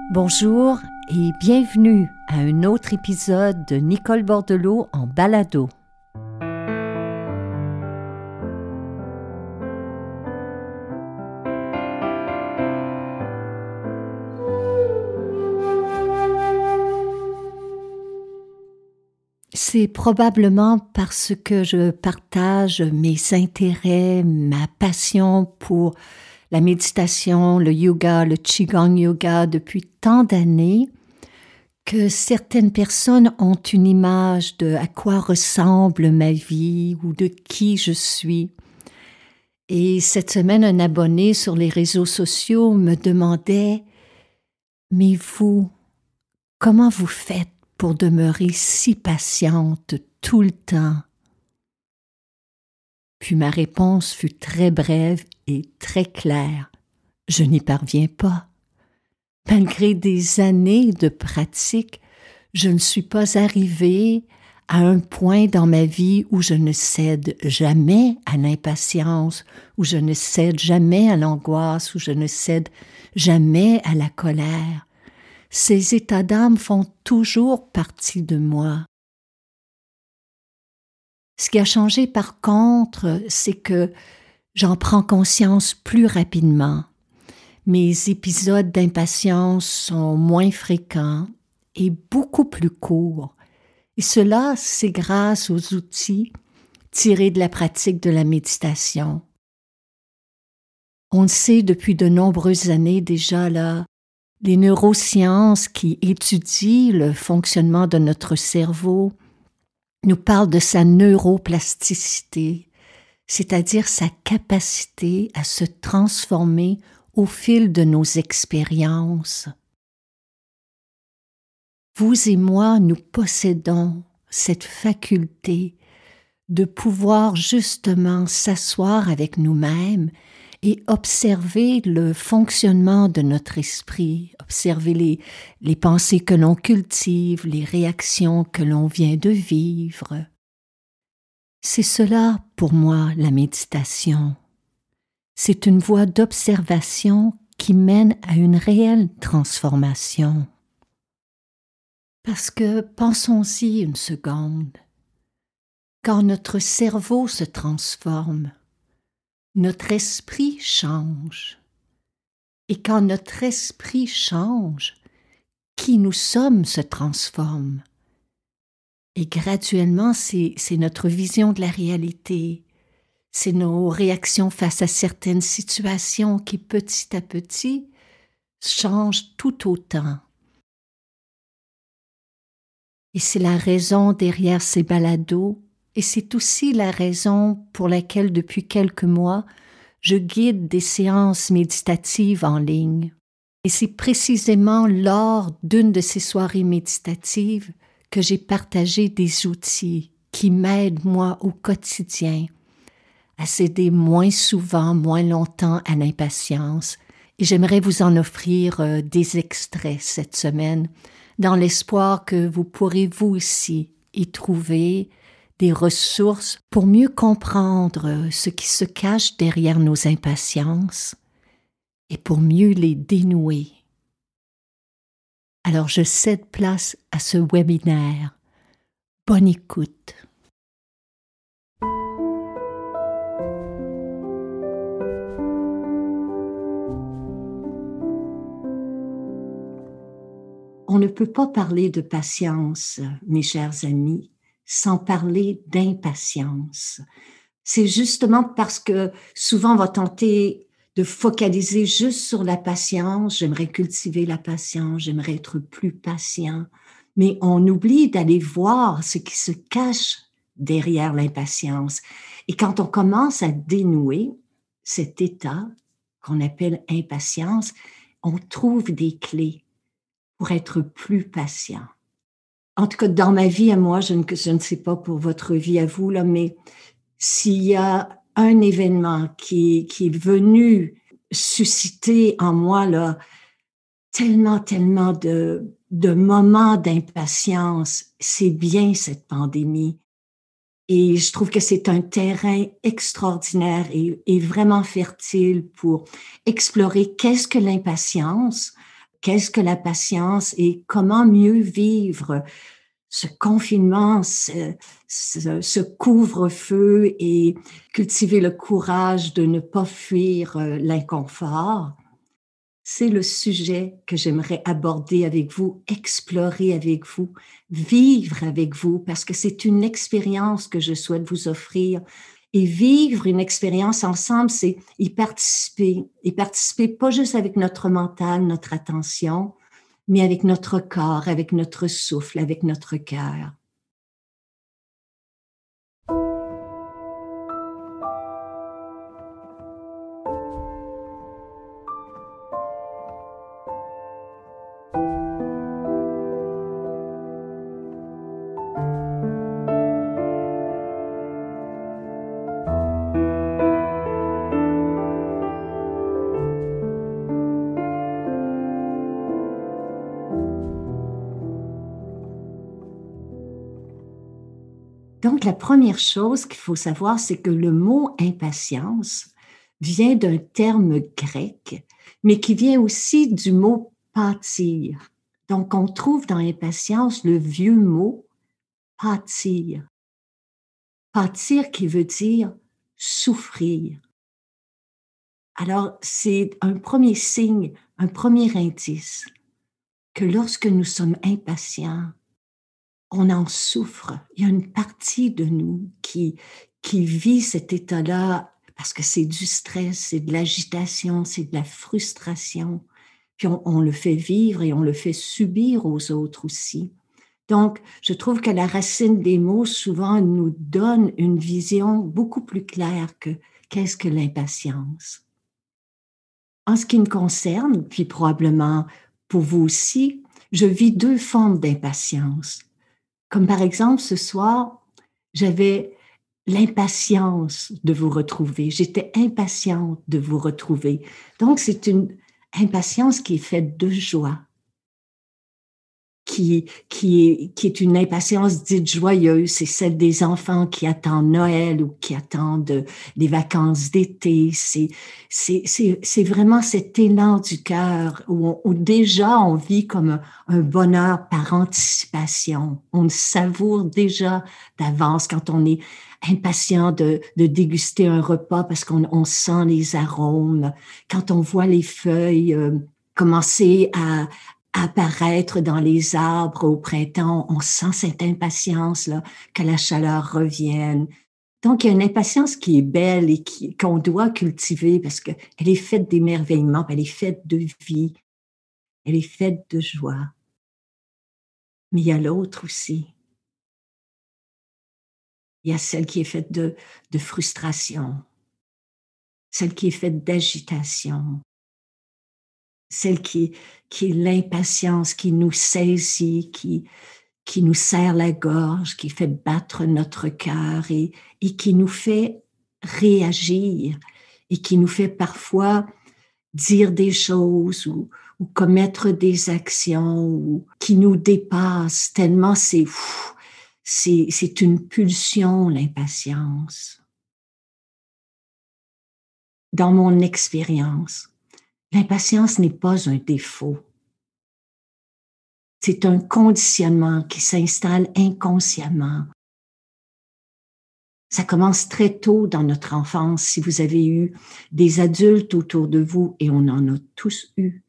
Bonjour et bienvenue à un autre épisode de Nicole Bordelot en balado. C'est probablement parce que je partage mes intérêts, ma passion pour la méditation, le yoga, le Qigong Yoga depuis tant d'années que certaines personnes ont une image de à quoi ressemble ma vie ou de qui je suis. Et cette semaine, un abonné sur les réseaux sociaux me demandait « Mais vous, comment vous faites pour demeurer si patiente tout le temps ?» Puis ma réponse fut très brève et très claire. Je n'y parviens pas. Malgré des années de pratique, je ne suis pas arrivée à un point dans ma vie où je ne cède jamais à l'impatience, où je ne cède jamais à l'angoisse, où je ne cède jamais à la colère. Ces états d'âme font toujours partie de moi. Ce qui a changé par contre, c'est que j'en prends conscience plus rapidement. Mes épisodes d'impatience sont moins fréquents et beaucoup plus courts. Et cela, c'est grâce aux outils tirés de la pratique de la méditation. On le sait depuis de nombreuses années déjà, les neurosciences qui étudient le fonctionnement de notre cerveau nous parlent de sa neuroplasticité, c'est-à-dire sa capacité à se transformer au fil de nos expériences. Vous et moi, nous possédons cette faculté de pouvoir justement s'asseoir avec nous-mêmes et observer le fonctionnement de notre esprit, observer les pensées que l'on cultive, les réactions que l'on vient de vivre. C'est cela, pour moi, la méditation. C'est une voie d'observation qui mène à une réelle transformation. Parce que, pensons-y une seconde, quand notre cerveau se transforme, notre esprit change. Et quand notre esprit change, qui nous sommes se transforme. Et graduellement, c'est notre vision de la réalité. C'est nos réactions face à certaines situations qui, petit à petit, changent tout autant. Et c'est la raison derrière ces balados, et c'est aussi la raison pour laquelle, depuis quelques mois, je guide des séances méditatives en ligne. Et c'est précisément lors d'une de ces soirées méditatives que j'ai partagé des outils qui m'aident, moi, au quotidien, à céder moins souvent, moins longtemps à l'impatience. Et j'aimerais vous en offrir des extraits cette semaine, dans l'espoir que vous pourrez vous aussi y trouver des ressources pour mieux comprendre ce qui se cache derrière nos impatiences et pour mieux les dénouer. Alors je cède place à ce webinaire. Bonne écoute. On ne peut pas parler de patience, mes chers amis, sans parler d'impatience. C'est justement parce que souvent on va tenter de focaliser juste sur la patience. J'aimerais cultiver la patience, j'aimerais être plus patient. Mais on oublie d'aller voir ce qui se cache derrière l'impatience. Et quand on commence à dénouer cet état qu'on appelle impatience, on trouve des clés pour être plus patient. En tout cas, dans ma vie à moi, je ne sais pas pour votre vie à vous, mais s'il y a un événement qui est venu susciter en moi tellement de moments d'impatience, c'est bien cette pandémie. Et je trouve que c'est un terrain extraordinaire et vraiment fertile pour explorer qu'est-ce que l'impatience, Qu'est-ce que la patience et comment mieux vivre ce confinement, ce couvre-feu et cultiver le courage de ne pas fuir l'inconfort? C'est le sujet que j'aimerais aborder avec vous, explorer avec vous, vivre avec vous, parce que c'est une expérience que je souhaite vous offrir. Et vivre une expérience ensemble, c'est y participer. Y participer pas juste avec notre mental, notre attention, mais avec notre corps, avec notre souffle, avec notre cœur. Donc, la première chose qu'il faut savoir, c'est que le mot impatience vient d'un terme grec, mais qui vient aussi du mot pâtir. Donc, on trouve dans impatience le vieux mot pâtir. Pâtir qui veut dire souffrir. Alors, c'est un premier signe, un premier indice que lorsque nous sommes impatients, on en souffre. Il y a une partie de nous qui vit cet état-là parce que c'est du stress, c'est de l'agitation, c'est de la frustration. Puis on le fait vivre et on le fait subir aux autres aussi. Donc, je trouve que la racine des mots souvent nous donne une vision beaucoup plus claire que qu'est-ce que l'impatience. En ce qui me concerne, puis probablement pour vous aussi, je vis deux formes d'impatience. Comme par exemple, ce soir, j'avais l'impatience de vous retrouver. J'étais impatiente de vous retrouver. Donc, c'est une impatience qui est faite de joie, qui est une impatience dite joyeuse. C'est celle des enfants qui attendent Noël ou qui attendent les vacances d'été. C'est vraiment cet élan du cœur où déjà on vit comme un bonheur par anticipation. On le savoure déjà d'avance quand on est impatient de déguster un repas parce qu'on sent les arômes, quand on voit les feuilles commencer à apparaître dans les arbres au printemps, on sent cette impatience-là, que la chaleur revienne. Donc, il y a une impatience qui est belle et qu'on doit cultiver parce qu'elle est faite d'émerveillement, elle est faite de vie, elle est faite de joie. Mais il y a l'autre aussi. Il y a celle qui est faite de frustration, celle qui est faite d'agitation, celle qui est l'impatience qui nous saisit, qui nous serre la gorge, qui fait battre notre cœur et qui nous fait réagir et qui nous fait parfois dire des choses ou commettre des actions ou qui nous dépassent tellement c'est une pulsion, l'impatience. Dans mon expérience, l'impatience n'est pas un défaut. C'est un conditionnement qui s'installe inconsciemment. Ça commence très tôt dans notre enfance. Si vous avez eu des adultes autour de vous, et on en a tous eu,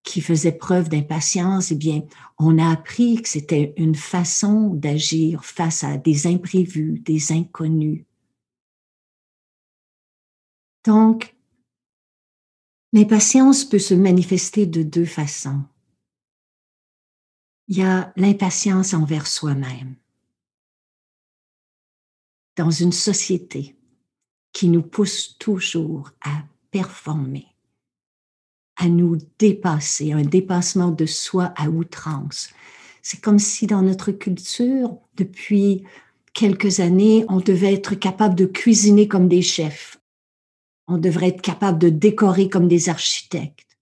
qui faisaient preuve d'impatience, eh bien, on a appris que c'était une façon d'agir face à des imprévus, des inconnus. Donc, l'impatience peut se manifester de deux façons. Il y a l'impatience envers soi-même. Dans une société qui nous pousse toujours à performer, à nous dépasser, un dépassement de soi à outrance. C'est comme si dans notre culture, depuis quelques années, on devait être capable de cuisiner comme des chefs. On devrait être capable de décorer comme des architectes.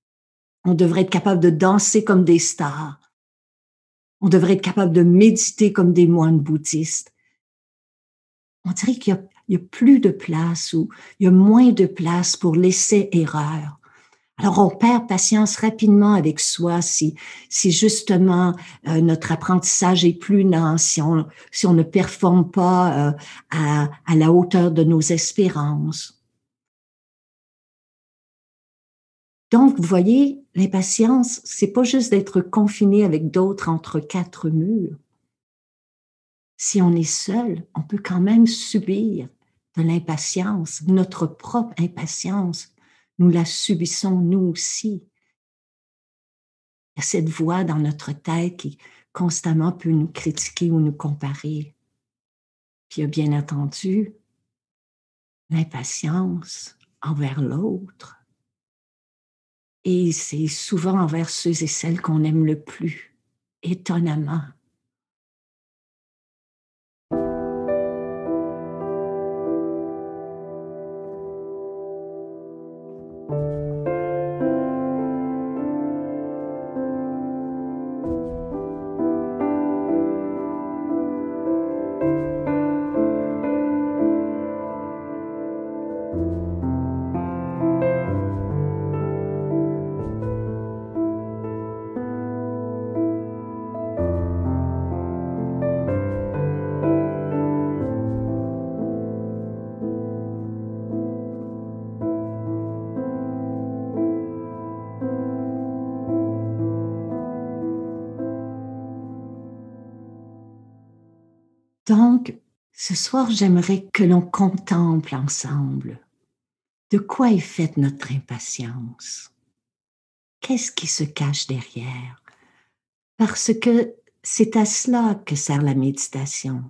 On devrait être capable de danser comme des stars. On devrait être capable de méditer comme des moines bouddhistes. On dirait qu'il y a plus de place ou il y a moins de place pour l'essai-erreur. Alors, on perd patience rapidement avec soi si justement notre apprentissage est plus lent, si on ne performe pas à la hauteur de nos espérances. Donc, vous voyez, l'impatience, c'est pas juste d'être confiné avec d'autres entre quatre murs. Si on est seul, on peut quand même subir de l'impatience, notre propre impatience. Nous la subissons nous aussi. Il y a cette voix dans notre tête qui constamment peut nous critiquer ou nous comparer. Puis il y a bien entendu l'impatience envers l'autre. Et c'est souvent envers ceux et celles qu'on aime le plus, étonnamment. Donc, ce soir, j'aimerais que l'on contemple ensemble de quoi est faite notre impatience. Qu'est-ce qui se cache derrière? Parce que c'est à cela que sert la méditation.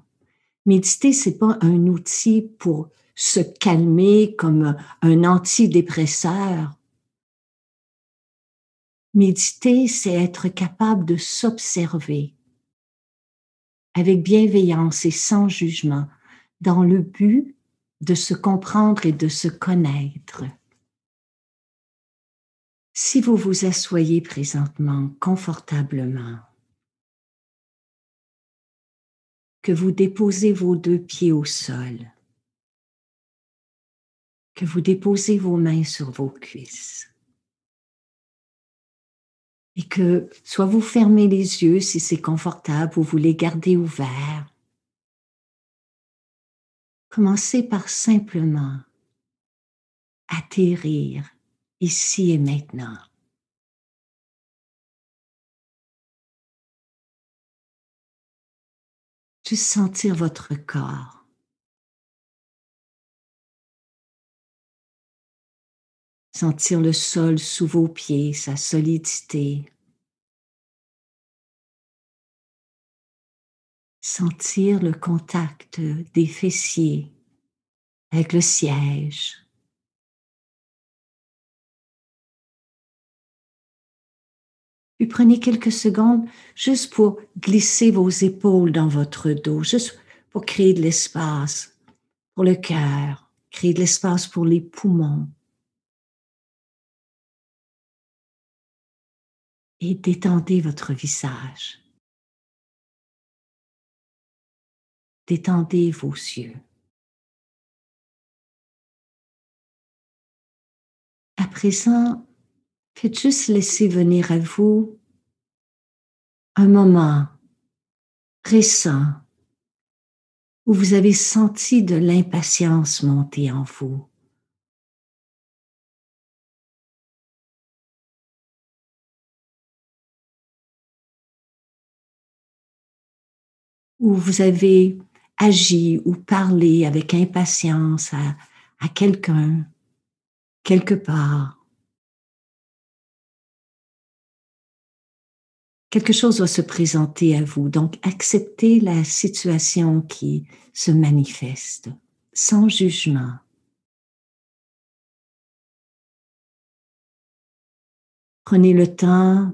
Méditer, c'est pas un outil pour se calmer comme un antidépresseur. Méditer, c'est être capable de s'observer avec bienveillance et sans jugement, dans le but de se comprendre et de se connaître. Si vous vous asseyez présentement confortablement, que vous déposez vos deux pieds au sol, que vous déposez vos mains sur vos cuisses, et que soit vous fermez les yeux si c'est confortable, ou vous les gardez ouverts. Commencez par simplement atterrir ici et maintenant. Juste sentir votre corps. Sentir le sol sous vos pieds, sa solidité. Sentir le contact des fessiers avec le siège. Puis prenez quelques secondes juste pour glisser vos épaules dans votre dos, juste pour créer de l'espace pour le cœur, créer de l'espace pour les poumons. Et détendez votre visage. Détendez vos yeux. À présent, faites juste laisser venir à vous un moment récent où vous avez senti de l'impatience monter en vous. Où vous avez agi ou parlé avec impatience à quelqu'un, quelque part. Quelque chose doit se présenter à vous, donc acceptez la situation qui se manifeste, sans jugement. Prenez le temps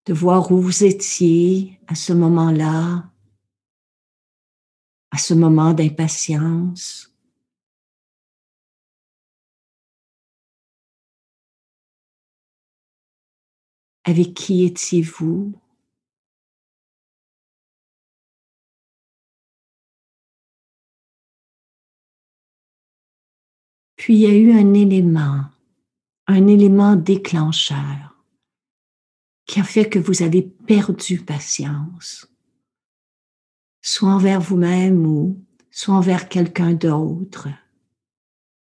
de voir où vous étiez à ce moment-là, à ce moment d'impatience. Avec qui étiez-vous? Puis il y a eu un élément un élément déclencheur qui a fait que vous avez perdu patience, soit envers vous-même ou soit envers quelqu'un d'autre.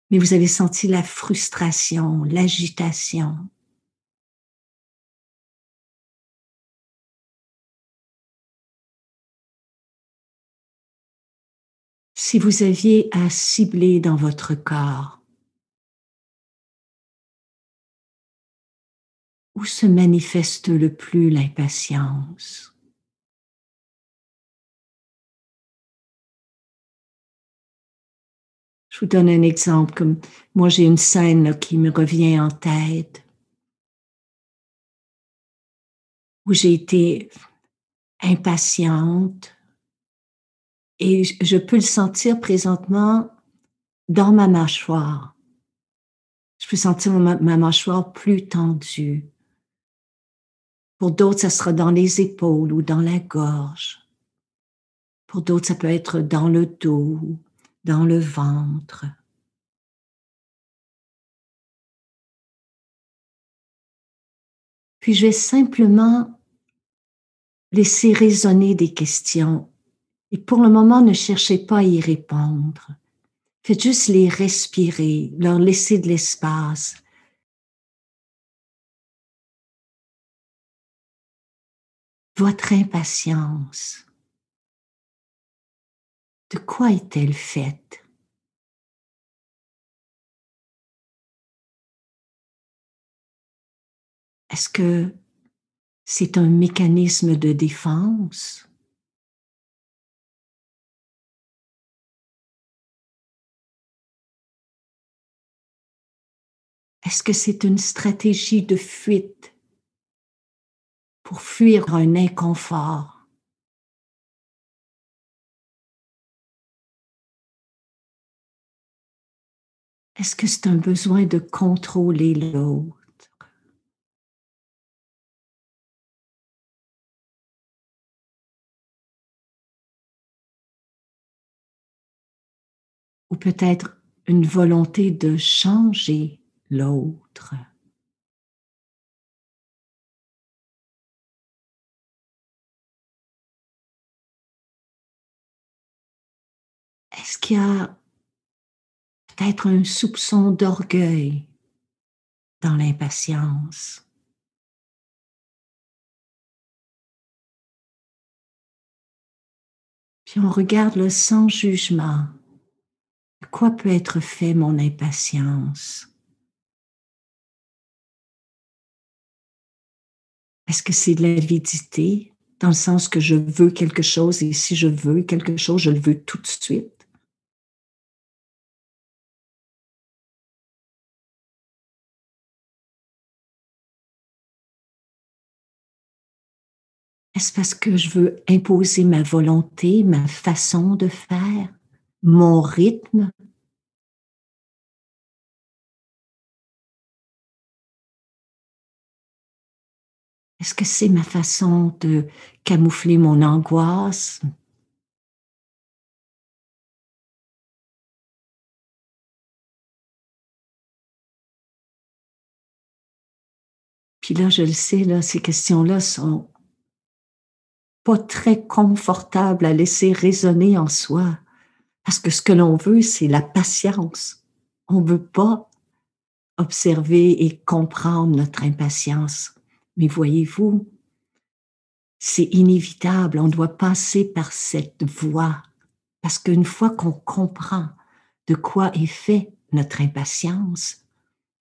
Mais vous avez senti la frustration, l'agitation. Si vous aviez à cibler dans votre corps, où se manifeste le plus l'impatience? Je vous donne un exemple, comme moi j'ai une scène là, qui me revient en tête, où j'ai été impatiente et je peux le sentir présentement dans ma mâchoire. Je peux sentir ma mâchoire plus tendue. Pour d'autres, ça sera dans les épaules ou dans la gorge. Pour d'autres, ça peut être dans le dos, dans le ventre. Puis je vais simplement laisser résonner des questions. Et pour le moment, ne cherchez pas à y répondre. Faites juste les respirer, leur laisser de l'espace. Votre impatience, de quoi est-elle faite? Est-ce que c'est un mécanisme de défense? Est-ce que c'est une stratégie de fuite pour fuir un inconfort? Est-ce que c'est un besoin de contrôler l'autre? Ou peut-être une volonté de changer l'autre? Est-ce qu'il y a peut-être un soupçon d'orgueil dans l'impatience? Puis on regarde le sans jugement. De quoi peut être fait mon impatience? Est-ce que c'est de l'avidité, dans le sens que je veux quelque chose et si je veux quelque chose, je le veux tout de suite? Est-ce parce que je veux imposer ma volonté, ma façon de faire, mon rythme? Est-ce que c'est ma façon de camoufler mon angoisse? Puis là, je le sais, là, ces questions-là sont pas très confortables à laisser résonner en soi. Parce que ce que l'on veut, c'est la patience. On veut pas observer et comprendre notre impatience. Mais voyez-vous, c'est inévitable. On doit passer par cette voie. Parce qu'une fois qu'on comprend de quoi est fait notre impatience,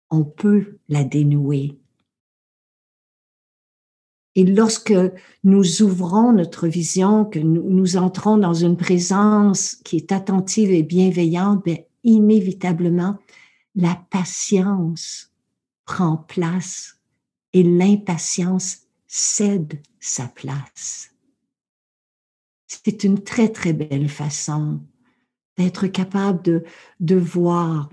on peut la dénouer. Et lorsque nous ouvrons notre vision, que nous entrons dans une présence qui est attentive et bienveillante, bien, inévitablement, la patience prend place et l'impatience cède sa place. C'est une très, très belle façon d'être capable de voir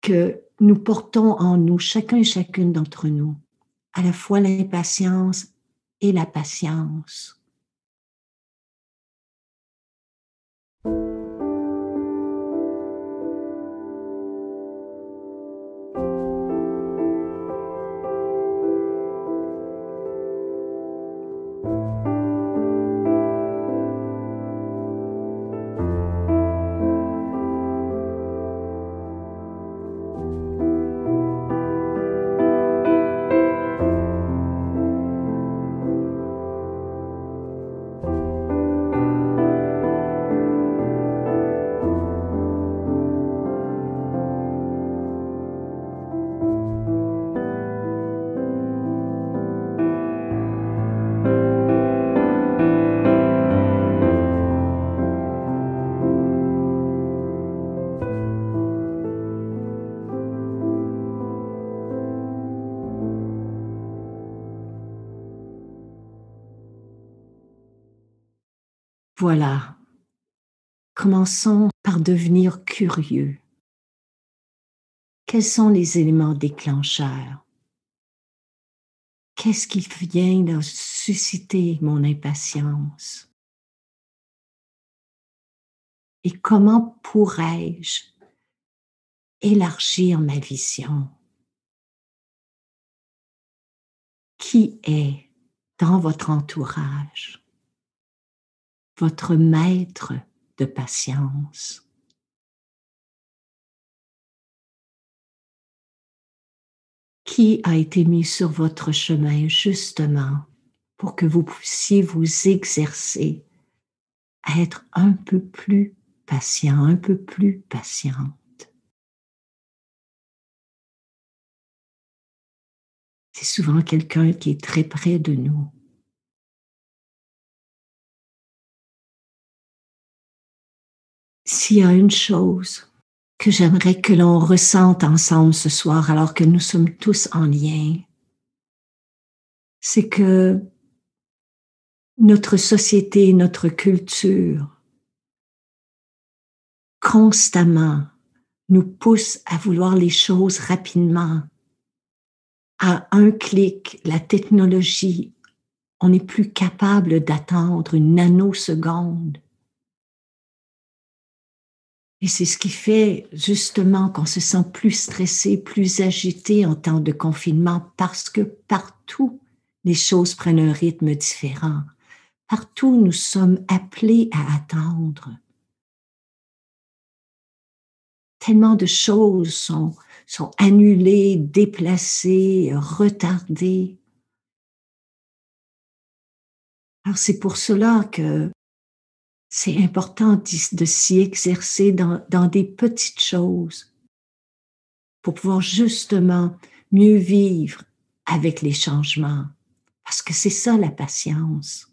que nous portons en nous, chacun et chacune d'entre nous, à la fois l'impatience et la patience. Voilà. Commençons par devenir curieux. Quels sont les éléments déclencheurs? Qu'est-ce qui vient de susciter mon impatience? Et comment pourrais-je élargir ma vision? Qui est dans votre entourage votre maître de patience? Qui a été mis sur votre chemin justement pour que vous puissiez vous exercer à être un peu plus patient, un peu plus patiente? C'est souvent quelqu'un qui est très près de nous. S'il y a une chose que j'aimerais que l'on ressente ensemble ce soir, alors que nous sommes tous en lien, c'est que notre société, notre culture, constamment nous pousse à vouloir les choses rapidement. À un clic, la technologie, on n'est plus capable d'attendre une nanoseconde. Et c'est ce qui fait justement qu'on se sent plus stressé, plus agité en temps de confinement, parce que partout, les choses prennent un rythme différent. Partout, nous sommes appelés à attendre. Tellement de choses sont annulées, déplacées, retardées. Alors c'est pour cela que c'est important de s'y exercer dans des petites choses pour pouvoir justement mieux vivre avec les changements. Parce que c'est ça la patience.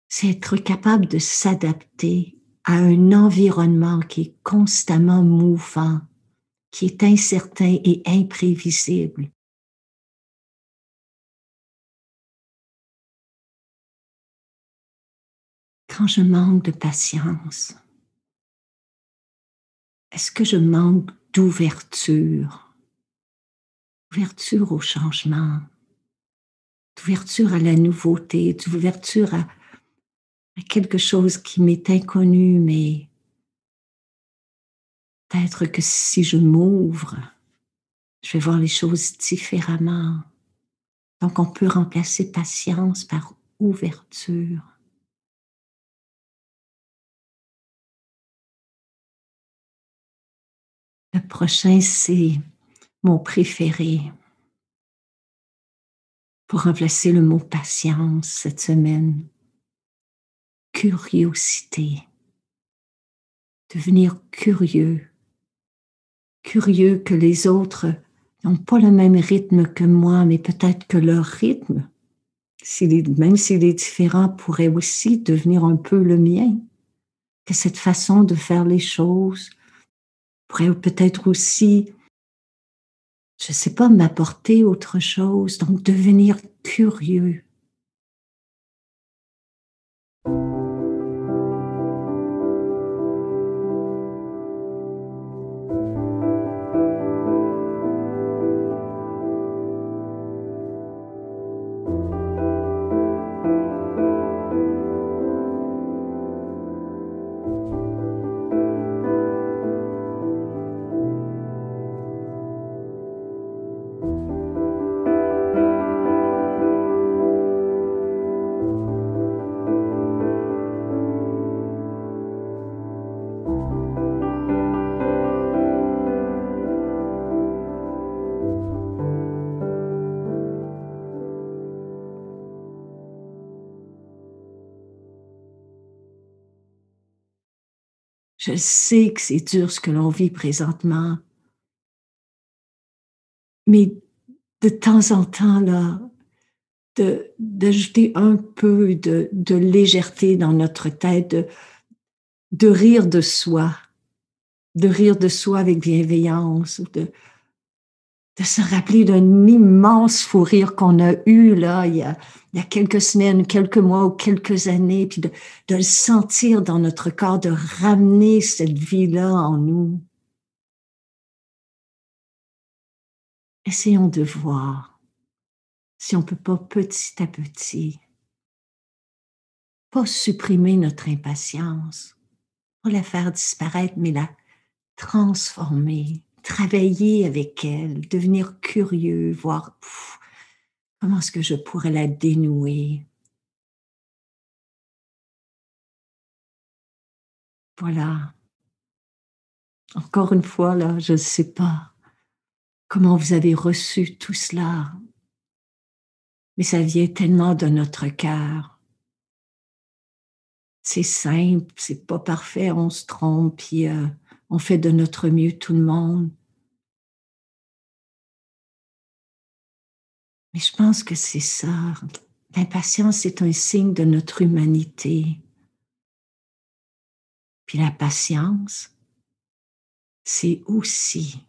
C'est être capable de s'adapter à un environnement qui est constamment mouvant, qui est incertain et imprévisible. Quand je manque de patience, est-ce que je manque d'ouverture? Ouverture au changement, d'ouverture à la nouveauté, d'ouverture à quelque chose qui m'est inconnu, mais peut-être que si je m'ouvre, je vais voir les choses différemment. Donc on peut remplacer patience par ouverture. Le prochain, c'est mon préféré. Pour remplacer le mot patience cette semaine, curiosité. Devenir curieux. Curieux que les autres n'ont pas le même rythme que moi, mais peut-être que leur rythme, même s'il est différent, pourrait aussi devenir un peu le mien. Que cette façon de faire les choses pourrait peut-être aussi, je ne sais pas, m'apporter autre chose. Donc, devenir curieux. Je sais que c'est dur ce que l'on vit présentement, mais de temps en temps, là, d'ajouter un peu de légèreté dans notre tête, de rire de soi avec bienveillance, de se rappeler d'un immense fou rire qu'on a eu là il y a quelques semaines, quelques mois ou quelques années, puis de le sentir dans notre corps, de ramener cette vie-là en nous. Essayons de voir si on peut pas petit à petit, pas supprimer notre impatience, pas la faire disparaître, mais la transformer, travailler avec elle, devenir curieux, voir comment est-ce que je pourrais la dénouer. Voilà. Encore une fois, là, je ne sais pas comment vous avez reçu tout cela, mais ça vient tellement de notre cœur. C'est simple, c'est pas parfait, on se trompe, puis on fait de notre mieux tout le monde. Mais je pense que c'est ça. L'impatience est un signe de notre humanité. Puis la patience, c'est aussi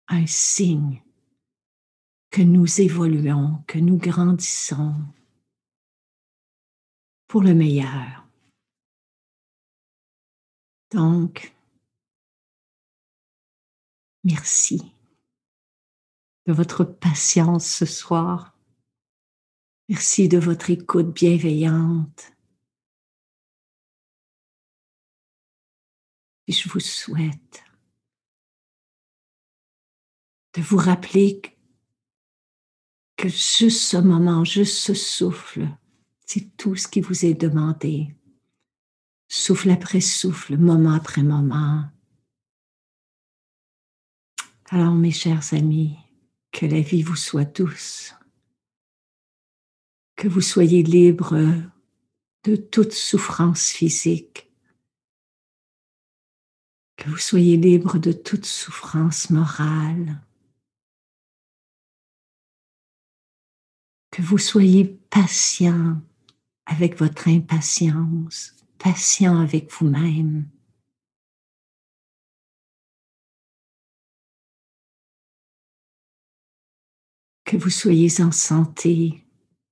un signe que nous évoluons, que nous grandissons pour le meilleur. Donc, merci de votre patience ce soir. Merci de votre écoute bienveillante. Et je vous souhaite de vous rappeler que juste ce moment, juste ce souffle, c'est tout ce qui vous est demandé. Souffle après souffle, moment après moment. Alors, mes chers amis, que la vie vous soit douce, que vous soyez libres de toute souffrance physique, que vous soyez libres de toute souffrance morale, que vous soyez patient avec votre impatience, patient avec vous-même. Que vous soyez en santé,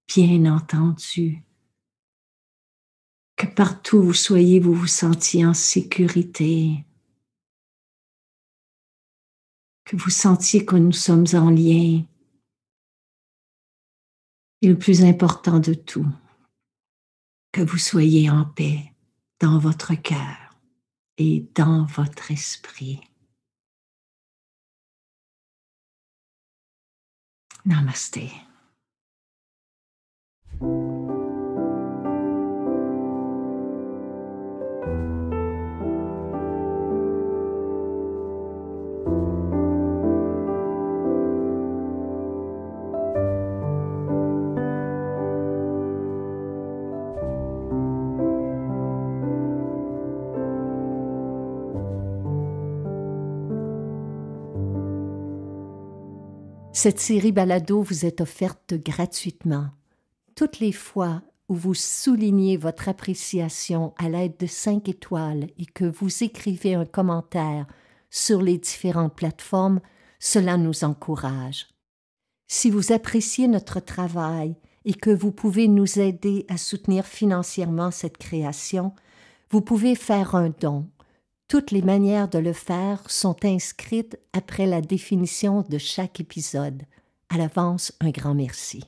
bien entendu. Que partout où vous soyez, vous vous sentiez en sécurité. Que vous sentiez que nous sommes en lien. Et le plus important de tout, que vous soyez en paix dans votre cœur et dans votre esprit. Namaste. Cette série balado vous est offerte gratuitement. Toutes les fois où vous soulignez votre appréciation à l'aide de 5 étoiles et que vous écrivez un commentaire sur les différentes plateformes, cela nous encourage. Si vous appréciez notre travail et que vous pouvez nous aider à soutenir financièrement cette création, vous pouvez faire un don. Toutes les manières de le faire sont inscrites après la définition de chaque épisode. À l'avance, un grand merci.